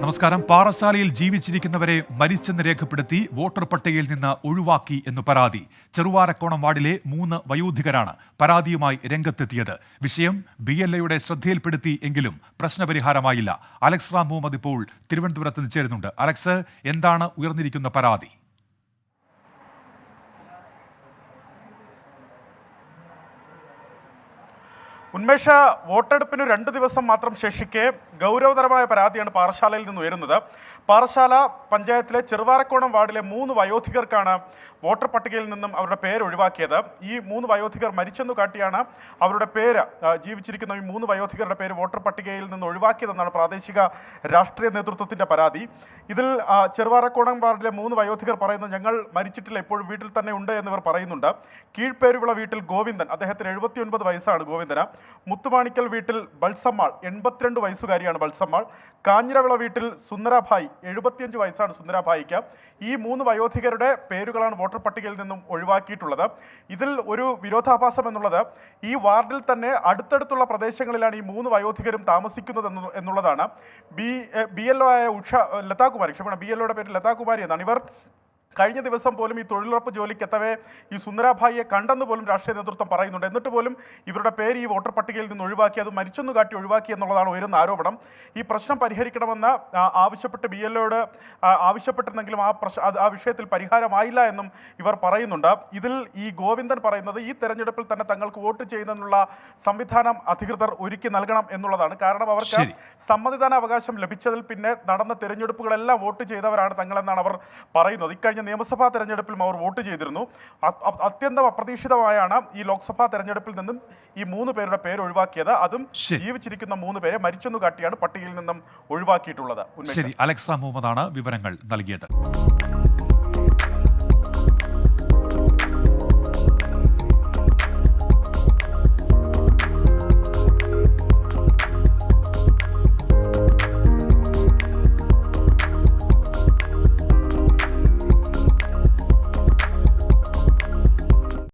നമസ്കാരം. പാറശാലയിൽ ജീവിച്ചിരിക്കുന്നവരെ മരിച്ചെന്ന് രേഖപ്പെടുത്തി വോട്ടർ പട്ടികയിൽ നിന്ന് ഒഴിവാക്കി എന്ന് പരാതി. ചെറുവാരക്കോണം വാർഡിലെ 3 വയോധികരാണ് പരാതിയുമായി രംഗത്തെത്തിയത്. വിഷയം BLAയുടെ ശ്രദ്ധയിൽപ്പെടുത്തി എങ്കിലും പ്രശ്നപരിഹാരമായില്ല. അലക്സ് റാം മുഹമ്മദ് ഇപ്പോൾ തിരുവനന്തപുരത്ത് നിന്ന് ചേരുന്നുണ്ട്. അലക്സ്, എന്താണ് ഉയർന്നിരിക്കുന്ന പരാതി? ഉന്മേഷ, വോട്ടെടുപ്പിന് 2 ദിവസം മാത്രം ശേഷിക്കെ ഗൗരവതരമായ പരാതിയാണ് പാറശാലയിൽ നിന്ന് ഉയരുന്നത്. പാറശാല പഞ്ചായത്തിലെ ചെറുവാരക്കോണം വാർഡിലെ 3 വയോധികർക്കാണ് വോട്ടർ പട്ടികയിൽ നിന്നും അവരുടെ പേര് ഒഴിവാക്കിയത്. ഈ 3 വയോധികർ മരിച്ചെന്നു കാട്ടിയാണ് അവരുടെ പേര്, ജീവിച്ചിരിക്കുന്ന ഈ 3 വയോധികരുടെ പേര് വോട്ടർ പട്ടികയിൽ നിന്ന് ഒഴിവാക്കിയതെന്നാണ് പ്രാദേശിക രാഷ്ട്രീയ നേതൃത്വത്തിന്റെ പരാതി. ഇതിൽ ചെറുവാരക്കോണം വാർഡിലെ 3 വയോധികർ പറയുന്നത്, ഞങ്ങൾ മരിച്ചിട്ടില്ല, ഇപ്പോഴും വീട്ടിൽ തന്നെ ഉണ്ട് എന്നിവർ പറയുന്നുണ്ട്. കീഴ്പേരുവിള വീട്ടിൽ ഗോവിന്ദൻ, അദ്ദേഹത്തിന് 79 വയസ്സാണ് ഗോവിന്ദന്. മുത്തുമാണിക്കൽ വീട്ടിൽ ബൾസമ്മാൾ, 82 വയസ്സുകാരിയാണ് ബൾസമ്മാൾ. കാഞ്ഞിരവിള വീട്ടിൽ സുന്ദരാഭായി, 75 വയസ്സാണ് സുന്ദരാഭായിക്ക്. ഈ 3 വയോധികരുടെ പേരുകളാണ് വോട്ടർ പട്ടികയിൽ നിന്നും ഒഴിവാക്കിയിട്ടുള്ളത്. ഇതിൽ ഒരു വിരോധാഭാസം എന്നുള്ളത്, ഈ വാർഡിൽ തന്നെ അടുത്തടുത്തുള്ള പ്രദേശങ്ങളിലാണ് ഈ 3 വയോധികരും താമസിക്കുന്നത് എന്നുള്ളതാണ്. BLO ആയ BLOയുടെ പേര് ലതാകുമാരി എന്നാണ്. ഇവർ കഴിഞ്ഞ ദിവസം പോലും ഈ തൊഴിലുറപ്പ് ജോലിക്ക് എത്തവേ ഈ സുന്ദരാഭായിയെ കണ്ടെന്ന് പോലും രാഷ്ട്രീയ നേതൃത്വം പറയുന്നുണ്ട്. എന്നിട്ട് പോലും ഇവരുടെ പേര് ഈ വോട്ടർ പട്ടികയിൽ നിന്ന് ഒഴിവാക്കി, അത് മരിച്ചെന്ന് കാട്ടി ഒഴിവാക്കി എന്നുള്ളതാണ് ഉയരുന്ന ആരോപണം. ഈ പ്രശ്നം പരിഹരിക്കണമെന്ന് ആവശ്യപ്പെട്ട് BLOയോട് ആവശ്യപ്പെട്ടിരുന്നെങ്കിലും ആ വിഷയത്തിൽ പരിഹാരമായില്ല എന്നും ഇവർ പറയുന്നുണ്ട്. ഇതിൽ ഈ ഗോവിന്ദൻ പറയുന്നത്, ഈ തെരഞ്ഞെടുപ്പിൽ തന്നെ തങ്ങൾക്ക് വോട്ട് ചെയ്യുന്നതിനുള്ള സംവിധാനം അധികൃതർ ഒരുക്കി നൽകണം എന്നുള്ളതാണ്. കാരണം അവർക്ക് സമ്മതിദാന അവകാശം ലഭിച്ചതിൽ പിന്നെ നടന്ന തെരഞ്ഞെടുപ്പുകളെല്ലാം വോട്ട് ചെയ്തവരാണ് തങ്ങളെന്നാണ് അവർ പറയുന്നത്. ഇക്കഴിഞ്ഞ നിയമസഭാ തെരഞ്ഞെടുപ്പിലും അവർ വോട്ട് ചെയ്തിരുന്നു. അത്യന്തം അപ്രതീക്ഷിതമായാണ് ഈ ലോക്സഭാ തെരഞ്ഞെടുപ്പിൽ നിന്നും ഈ 3 പേരുടെ പേര് ഒഴിവാക്കിയത്. അതും ജീവിച്ചിരിക്കുന്ന 3 പേരെ മരിച്ചെന്നു കാട്ടിയാണ് പട്ടികയിൽ നിന്നും ഒഴിവാക്കിയിട്ടുള്ളത്. അലക്സ് റാം മുഹമ്മദാണ് വിവരങ്ങൾ നൽകിയത്.